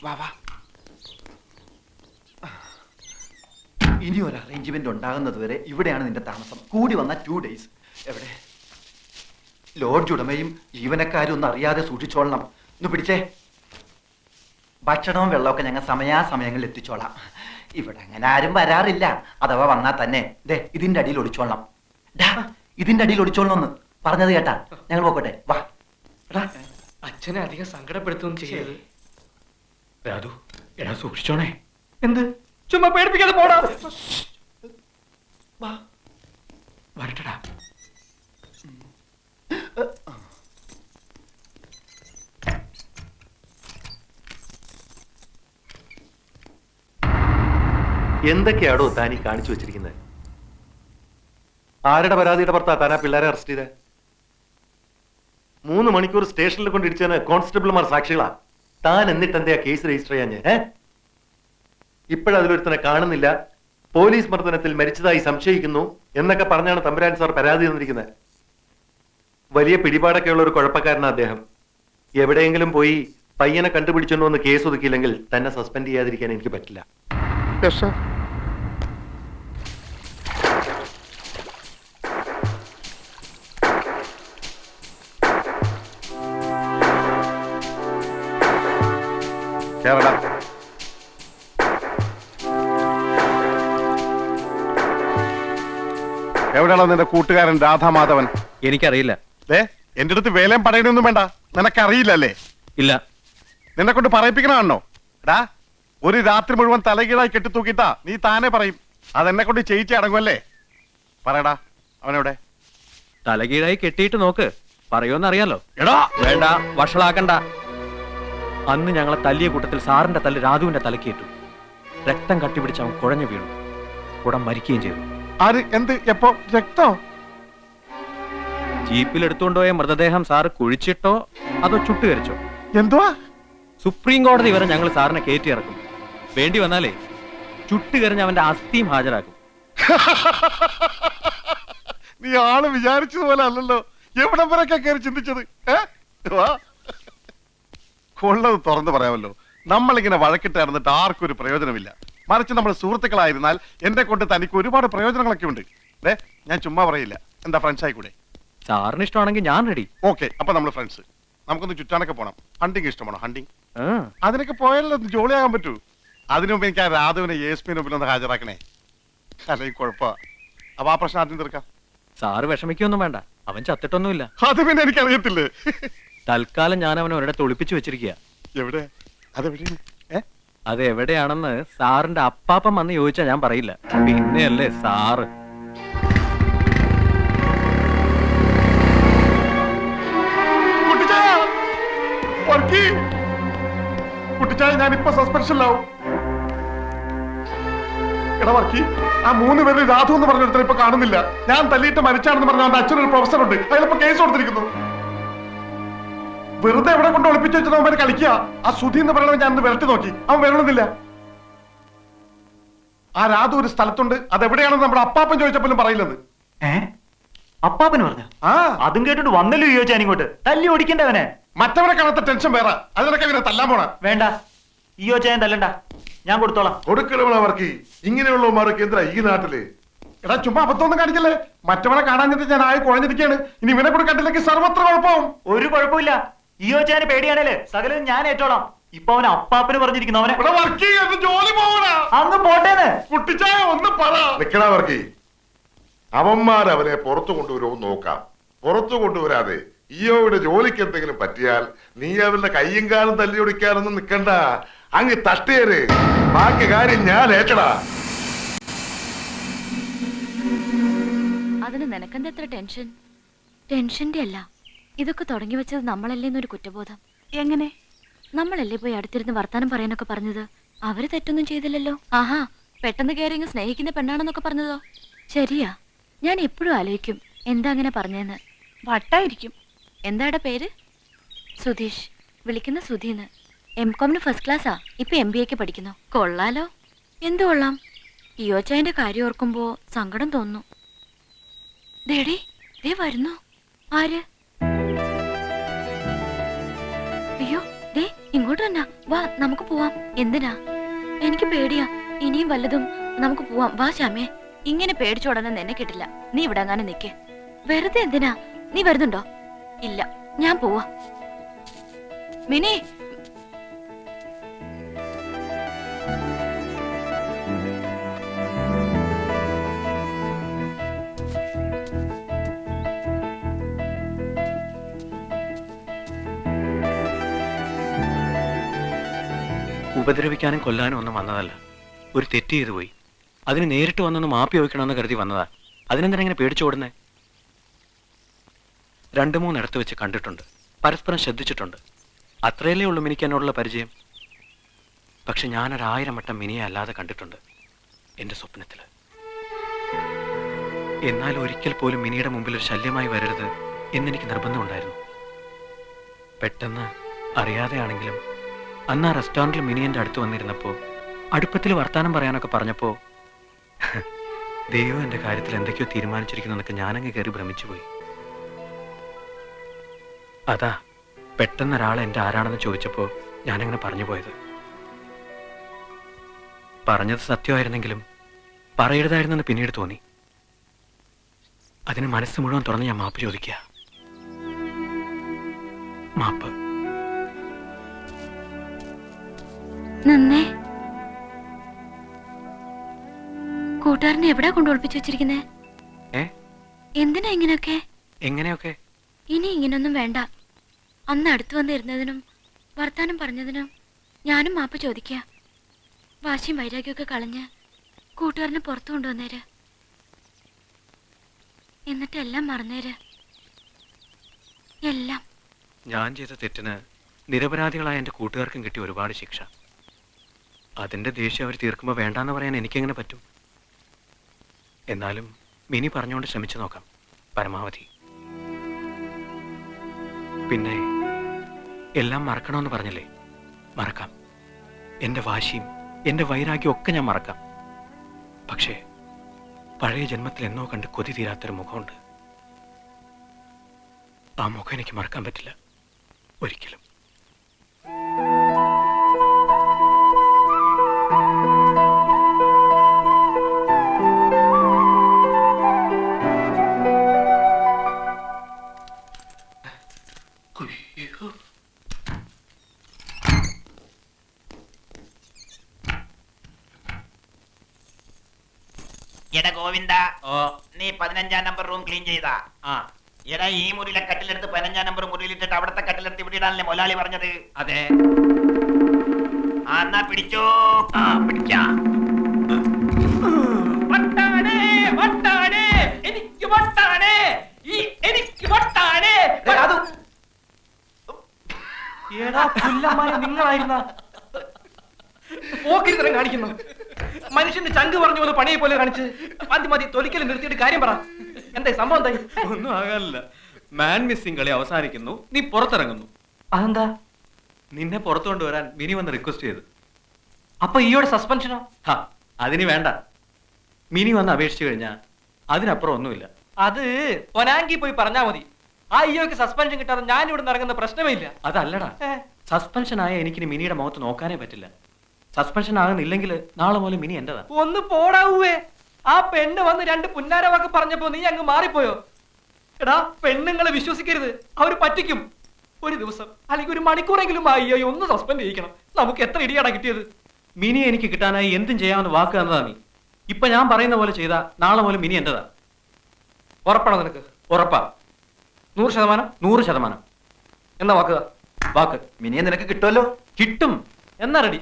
വാ വാ. ഇനി ഒരു അറേഞ്ച്മെന്റ് ഉണ്ടാകുന്നത് വരെ ഇവിടെയാണ് നിന്റെ താമസം. കൂടി വന്ന 2 days. എവിടെ? ലോഡ്ജ് ഉടമയും ജീവനക്കാരും ഒന്നും അറിയാതെ സൂക്ഷിച്ചോളണം. ഒന്ന് പിടിച്ചേ. ഭക്ഷണവും വെള്ളമൊക്കെ ഞങ്ങൾ സമയാസമയങ്ങളിൽ എത്തിച്ചോളാം. ഇവിടെ അങ്ങനെ ആരും വരാറില്ല. അഥവാ വന്നാൽ തന്നെ ഇതിന്റെ അടിയിൽ ഒളിച്ചോളണം. ഇതിന്റെ അടിയിൽ ഒളിച്ചോളണമെന്ന് പറഞ്ഞത് കേട്ടാ. ഞങ്ങൾ പോക്കട്ടെ. വാ. അച്ഛനെ അധികം സങ്കടപ്പെടുത്തുകയും ചെയ്യരുത്. രാധു, എടാ സൂക്ഷിച്ചോണേ. എന്ത്? ചുമ്മാ പേടിപ്പിക്കാതെ പോടാ. വരട്ടടാ. എന്തൊക്കെയാണോ താനീ കാണിച്ചു വെച്ചിരിക്കുന്നത്? ആരുടെ പരാതിയുടെ പുറത്താ താനാ പിള്ളേരെ അറസ്റ്റ് ചെയ്തേ? 3 മണിക്കൂർ സ്റ്റേഷനിൽ കൊണ്ടിരിച്ചതിന് കോൺസ്റ്റബിൾമാർ സാക്ഷികളാ. താൻ എന്നിട്ട് എന്താ കേസ് രജിസ്റ്റർ ചെയ്യാൻ? ഇപ്പോഴതിലൊരുത്തനെ കാണുന്നില്ല, പോലീസ് മർദ്ദനത്തിൽ മരിച്ചതായി സംശയിക്കുന്നു എന്നൊക്കെ പറഞ്ഞാണ് തമ്പുരാൻ സാർ പരാതി തന്നിരിക്കുന്നത്. വലിയ പിടിപാടൊക്കെയുള്ള ഒരു കുഴപ്പക്കാരനാ അദ്ദേഹം. എവിടെയെങ്കിലും പോയി പയ്യനെ കണ്ടുപിടിച്ചോണ്ട് വന്ന് കേസ് ഒതുക്കിയില്ലെങ്കിൽ തന്നെ സസ്പെൻഡ് ചെയ്യാതിരിക്കാൻ എനിക്ക് പറ്റില്ല. എവിടെയാണോ നിന്റെ കൂട്ടുകാരൻ രാധാമാധവൻ? എനിക്കറിയില്ല. എന്റെ അടുത്ത് വേലയും പടയണൊന്നും വേണ്ട. നിനക്കറിയില്ലല്ലേ? ഇല്ല. നിന്നെ കൊണ്ട് പറയിപ്പിക്കണോ? എടാ, ഒരു രാത്രി മുഴുവൻ തലകീഴായി കെട്ടിത്തൂക്കിട്ടാ നീ താനെ പറയും. അതെന്നെ കൊണ്ട് ചെയ്യിച്ച് അടങ്ങുമല്ലേ? പറയടാ, അവനെവിടെ? തലകീഴായി കെട്ടിയിട്ട് നോക്ക്, പറയുമെന്നറിയാലോ. എടാ വേണ്ട, വഷളാക്കണ്ട. അന്ന് ഞങ്ങളെ തല്ലിയ കൂട്ടത്തിൽ സാറിന്റെ തല്ല് രാധുവിന്റെ തലക്കേറ്റു. രക്തം കട്ടിപിടിച്ച് അവൻ കുഴഞ്ഞു വീണു. ഉടൻ മരിക്കുകയും ചെയ്തു. ആര്? എന്ത്? എപ്പോ? രക്തോ? ജീപ്പിൽ എടുത്തുകൊണ്ടുപോയ മൃതദേഹം സാറ് കുഴിച്ചിട്ടോ അതോ ചുട്ടുകരിച്ചോ? എന്തുവാ? സുപ്രീം കോടതി വരെ ഞങ്ങൾ സാറിനെ കയറ്റി ഇറക്കും. വേണ്ടി വന്നാലേ ചുട്ടുകരിഞ്ഞ് അവന്റെ അസ്ഥിയും ഹാജരാക്കും. നീ ആള് വിചാരിച്ചതുപോലെ അല്ലല്ലോ. എവിടെ വരെയൊക്കെ കയറി ചിന്തിച്ചത്? കൊള്ളത് തുറന്നു പറയാമല്ലോ. നമ്മളിങ്ങനെ വഴക്കിട്ട് നടന്നിട്ട് ആർക്കും ഒരു പ്രയോജനമില്ല. മറിച്ച് നമ്മൾ സുഹൃത്തുക്കളായിരുന്നാൽ എന്നെ കൊണ്ട് തനിക്ക് ഒരുപാട് പ്രയോജനങ്ങളൊക്കെ ഉണ്ട്. ഞാൻ ചുമ്മാ പറയില്ല. എന്താ ഫ്രണ്ട്സ് ആയിക്കൂടെ? സാറിന് ഇഷ്ടമാണെങ്കിൽ ഞാൻ റെഡി. ഓക്കെ, അപ്പൊ നമ്മൾ ഫ്രണ്ട്സ്. നമുക്കൊന്ന് ചുറ്റാനൊക്കെ പോണം. ഹണ്ടിങ് ഇഷ്ടമാണോ? ഹണ്ടിങ് അതിനൊക്കെ പോയാലോ ജോളിയാകാൻ പറ്റൂ. അതിനു മുമ്പ് എനിക്ക് ആ രാധുവിനെ ASP മുമ്പിൽ ഒന്ന് ഹാജരാക്കണേ. അല്ലെങ്കിൽ കുഴപ്പമാ. അപ്പൊ ആ പ്രശ്നം ആദ്യം തീർക്കാം. സാറ് വിഷമിക്കൊന്നും വേണ്ട, അവൻ ചത്തിട്ടൊന്നുമില്ല. അത് പിന്നെ എനിക്കറിയത്തില്ലേ. തൽക്കാലം ഞാൻ അവനെ ഒരിടത്ത് ഒളിപ്പിച്ചു വെച്ചിരിക്കുക. എവിടെ? അതെവിടെയാണ്? അത് എവിടെയാണെന്ന് സാറിന്റെ അപ്പാപ്പൻ വന്ന് ചോദിച്ചാ ഞാൻ പറയില്ല. പിന്നെയല്ലേ സാറ്. കുട്ടിച്ചായ, ഞാനിപ്പോ സസ്പെൻഷനിലാവും. എടാ വർക്കി, ആ 3 പേരിൽ രാധു എന്ന് പറഞ്ഞിടത്തിന് ഇപ്പൊ കാണുന്നില്ല. ഞാൻ തല്ലിയിട്ട് മരിച്ചാണെന്ന് പറഞ്ഞ അവന്റെ അച്ഛനൊരു പ്രൊഫസറുണ്ട്. അയാളിപ്പോ കേസ് കൊടുത്തിരിക്കുന്നു. വെറുതെ എവിടെ കൊണ്ട് ഒളിപ്പിച്ചു വെച്ചിട്ട് അവന്മാര് കളിക്കുക. ആ സുധി എന്ന് പറയണവൻ ഞാൻ വിരട്ടി നോക്കി, അവൻ വരണമെന്നില്ല. ആ രാധു ഒരു സ്ഥലത്തുണ്ട്. അതെവിടെയാണെന്ന് നമ്മുടെ അപ്പാപ്പൻ ചോദിച്ചപ്പോഴും പറയില്ലെന്ന്. അപ്പാപ്പന് പറഞ്ഞ? അതും കേട്ടിട്ട് വന്നല്ലോ ചോദിച്ചാൻ ഇങ്ങോട്ട്. തല്ലി ഓടിക്കണ്ടവനെ. മറ്റവരെ കാണാത്ത ടെൻഷൻ വേറെ. അതിനൊക്കെ ഇവരെ തല്ലാൻ പോണ. വേണ്ട, ചോദിച്ചാൻ തല്ലണ്ട, ഞാൻ കൊടുത്തോളാം. കൊടുക്കണവർക്ക് ഇങ്ങനെയുള്ളവർക്ക് എന്താ ഈ നാട്ടില്? എടാ ചുമ്മാ അബദ്ധമൊന്നും കാണിക്കല്ലേ. മറ്റവനെ കാണാഞ്ഞിട്ട് ഞാൻ ആയി കുഴഞ്ഞിരിക്കുകയാണ്. ഇനി ഇവനെ കൂടെ കണ്ടില്ലെങ്കിൽ സർവത്ര കുഴപ്പമാവും. ഒരു കുഴപ്പമില്ല. ചോദിച്ചാന് പേടിയാണല്ലേ, സകലം ഞാൻ ഏറ്റോളാം. ഇപ്പൊ അവൻ അപ്പാപ്പന് പറഞ്ഞിരിക്കുന്നു. അവനെ ജോലി പോകണ അങ്ങ് പോട്ടേന്ന്. കുട്ടിച്ചായ ഒന്ന് പറ. നിക്കണവർക്ക് അവന്മാരവനെ പുറത്തു കൊണ്ടുവരുമോ നോക്കാം. പുറത്തു കൊണ്ടുവരാതെ ഈയോയുടെ ജോലിക്ക് എന്തെങ്കിലും പറ്റിയാൽ നീ അവരുടെ കയ്യും കാലും തല്ലി ഒടിക്കാനൊന്നും നിക്കണ്ട. അങ്ങ് തട്ടിയേര്. ബാക്കി കാര്യം ഞാൻ ഏറ്റടാ. അതിന് നിനക്കെന്താ എത്ര ടെൻഷൻ? ടെൻഷന്റെ അല്ല, ഇതൊക്കെ തുടങ്ങി വെച്ചത് നമ്മളല്ലേ എന്നൊരു കുറ്റബോധം. എങ്ങനെ? നമ്മളല്ലേ പോയി അടുത്തിരുന്ന് വർത്താനം പറയാനൊക്കെ പറഞ്ഞത്? അവര് തെറ്റൊന്നും ചെയ്തില്ലല്ലോ. ആഹാ, പെട്ടെന്ന് കയറി ഇങ്ങ് സ്നേഹിക്കുന്ന പെണ്ണാണെന്നൊക്കെ പറഞ്ഞതോ? ശരിയാ, ഞാൻ എപ്പോഴും ആലോചിക്കും എന്താ അങ്ങനെ പറഞ്ഞെന്ന്. വട്ടായിരിക്കും. എന്താടെ പേര്? സുധീഷ്. വിളിക്കുന്ന സുധീന്ന്. MCOMന് ഫസ്റ്റ് ക്ലാസ്സാ. ഇപ്പൊ MBAക്ക് പഠിക്കുന്നു. കൊള്ളാലോ. എന്തു കൊള്ളാം? ഇയോച്ചായന്റെ കാര്യം ഓർക്കുമ്പോ സങ്കടം തോന്നുന്നു. ദേടി, ദേ വരുന്നു. ആര്? അയ്യോ, ദേ ഇങ്ങോട്ട്. അങ്ങോട്ട് തന്നെ വാ, നമുക്ക് പോവാം. എന്തിനാ? എനിക്ക് പേടിയാ. ഇനിയും വല്ലതും. നമുക്ക് പോവാം, വാ ശ്യാമേ. ഇങ്ങനെ പേടിച്ചോടനെ നിന്നെ കിട്ടില്ല. നീ ഇവിടെ അങ്ങനെ നിക്ക്. വെറുതെ എന്തിനാ? നീ വരുന്നുണ്ടോ? ഇല്ല, ഞാൻ പോവാ. മിനി, ഉപദ്രവിക്കാനും കൊല്ലാനും ഒന്നും വന്നതല്ല. ഒരു തെറ്റ് ചെയ്തു പോയി. അതിന് നേരിട്ട് വന്നൊന്ന് മാപ്പി ചോദിക്കണമെന്ന് കരുതി വന്നതാ. അതിനെന്തിനാ ഇങ്ങനെ പേടിച്ചോടുന്നേ? 2-3 ഇടത്ത് വെച്ച് കണ്ടിട്ടുണ്ട്, പരസ്പരം ശ്രദ്ധിച്ചിട്ടുണ്ട്. അത്രയല്ലേ ഉള്ളൂ മിനിക്ക് എന്നോടുള്ള പരിചയം. പക്ഷെ ഞാനൊരു1000 വട്ടം മിനിയെ അല്ലാതെ കണ്ടിട്ടുണ്ട് എൻ്റെ സ്വപ്നത്തിൽ. എന്നാൽ ഒരിക്കൽ പോലും മിനിയുടെ മുമ്പിൽ ഒരു ശല്യമായി വരരുത് എന്നെനിക്ക് നിർബന്ധമുണ്ടായിരുന്നു. പെട്ടെന്ന് അറിയാതെയാണെങ്കിലും അന്ന് ആ റെസ്റ്റോറൻറ്റിൽ മിനി എൻ്റെ അടുത്ത് വന്നിരുന്നപ്പോൾ അടുപ്പത്തിൽ വർത്താനം പറയാനൊക്കെ പറഞ്ഞപ്പോൾ ദൈവം എൻ്റെ കാര്യത്തിൽ എന്തൊക്കെയോ തീരുമാനിച്ചിരിക്കുന്നതൊക്കെ ഞാനങ്ങ് കയറി ഭ്രമിച്ചു പോയി. അതാ പെട്ടെന്ന് ഒരാൾ എൻ്റെ ആരാണെന്ന് ചോദിച്ചപ്പോൾ ഞാനങ്ങനെ പറഞ്ഞു പോയത്. പറഞ്ഞത് സത്യമായിരുന്നെങ്കിലും പറയരുതായിരുന്നെന്ന് പിന്നീട് തോന്നി. അതിന് മനസ്സ് മുഴുവൻ തുറന്ന് ഞാൻ മാപ്പ് ചോദിക്കുക. മാപ്പ്. നന്നേ. കൂട്ടുകാരനെ എവിടെയാ കൊണ്ട് ഒളിപ്പിച്ചു വെച്ചിരിക്കുന്നേ? എന്തിനാ ഇങ്ങനെയൊക്കെ? എങ്ങനെയൊക്കെ? ഇനി ഇങ്ങനൊന്നും വേണ്ട. അന്ന് അടുത്ത് വന്നിരുന്നതിനും വർത്താനം പറഞ്ഞതിനും ഞാനും മാപ്പ് ചോദിക്കുക. വാശിയും വൈരാഗ്യമൊക്കെ കളഞ്ഞ് കൂട്ടുകാരനെ പുറത്തു കൊണ്ടുവന്നേര്. എന്നിട്ട് എല്ലാം മറന്നേര്. എല്ലാം. ഞാൻ ചെയ്ത തെറ്റിന് നിരപരാധികളായ എൻ്റെ കൂട്ടുകാർക്കും കിട്ടിയ ഒരുപാട് ശിക്ഷ. അതിൻ്റെ ദേഷ്യം അവർ തീർക്കുമ്പോൾ വേണ്ടാന്ന് പറയാൻ എനിക്കെങ്ങനെ പറ്റും? എന്നാലും മിനി പറഞ്ഞുകൊണ്ട് ശ്രമിച്ചു നോക്കാം പരമാവധി. പിന്നെ എല്ലാം മറക്കണമെന്ന് പറഞ്ഞില്ലേ, മറക്കാം. എൻ്റെ വാശിയും എൻ്റെ വൈരാഗ്യവും ഒക്കെ ഞാൻ മറക്കാം. പക്ഷേ പഴയ ജന്മത്തിൽ എന്നോ കണ്ട് കൊതി തീരാത്തൊരു മുഖമുണ്ട്. ആ മുഖം എനിക്ക് മറക്കാൻ പറ്റില്ല ഒരിക്കലും. എടാ ഗോവിന്ദ, നീ 15-ാം നമ്പർ റൂം ക്ലീൻ ചെയ്താ? എടാ, ഈ മുറിയിലെ കട്ടിലെടുത്ത് 15-ാം നമ്പർ മുറിയിലിട്ടിട്ട് അവിടത്തെ കട്ടിലെടുത്ത് ഇവിടെ ഇടാനല്ലേ മൊലാളി പറഞ്ഞത്? അതെ. എന്നാ പിടിച്ചോ. പിടിക്കാം. നിങ്ങളായിരുന്ന പോക്കിരിത്തരം കാണിക്കുന്നു. മനുഷ്യന്റെ ചങ്ക് പറഞ്ഞു പോലെ പണിയെ പോലെ കാണിച്ച് മതി തൊലിക്കൽ നിർത്തിയിട്ട് കാര്യം പറ. എന്താ സംഭവം? എന്തായി? ഒന്നും ആകാനില്ല. മാൻ മിസ്സിംഗ് കളി അവസാനിക്കുന്നു, നീ പുറത്തിറങ്ങുന്നു. അതെന്താ? നിന്നെ പുറത്തു കൊണ്ടുവരാൻ മിനി വന്ന് റിക്വസ്റ്റ് ചെയ്തു. അപ്പൊ ഈയോടെ സസ്പെൻഷനോ? അതിന് വേണ്ട. മിനി വന്ന് അപേക്ഷിച്ചു കഴിഞ്ഞാൽ അതിനപ്പുറം ഒന്നുമില്ല. അത് പൊനാങ്കി പോയി പറഞ്ഞാ മതി. ആ ഈയോക്ക് സസ്പെൻഷൻ കിട്ടാതെ ഞാൻ ഇവിടെ ഇറങ്ങുന്ന പ്രശ്നമേ ഇല്ല. അതല്ലടാ, സസ്പെൻഷൻ ആയ എനിക്കിനി മിനിയുടെ മുഖത്ത് നോക്കാനേ പറ്റില്ല. സസ്പെൻഷൻ ആകുന്നില്ലെങ്കിൽ നാളെ മുതൽ മിനി എന്റേതാ. ഒന്ന് പോടാവേ. ആ പെണ്ണ് വന്ന് 2 പുന്നാര വാക്ക് പറഞ്ഞപ്പോ നീ അങ്ങ് മാറിപ്പോയോ? എടാ, പെണ്ണുങ്ങളെ വിശ്വസിക്കരുത്, അവര് പറ്റിക്കും. ഒരു ദിവസം അല്ലെങ്കിൽ ഒരു മണിക്കൂറെങ്കിലും അയ്യോ ഒന്ന് സസ്പെൻഡ് ചെയ്യിക്കണം. നമുക്ക് എത്ര ഇടിയാടാ കിട്ടിയത്? മിനി എനിക്ക് കിട്ടാനായി എന്തും ചെയ്യാമെന്ന് വാക്ക് തന്നതാ നീ. ഇപ്പൊ ഞാൻ പറയുന്ന പോലെ ചെയ്താ നാളെ മുതൽ മിനി എന്റേതാ. ഉറപ്പാണോ നിനക്ക്? ഉറപ്പാ. 100%? 100%. എന്നാ വാക്കുക. വാക്ക്. മിനിയെ നിനക്ക് കിട്ടുമല്ലോ. കിട്ടും. എന്നാ റെഡി.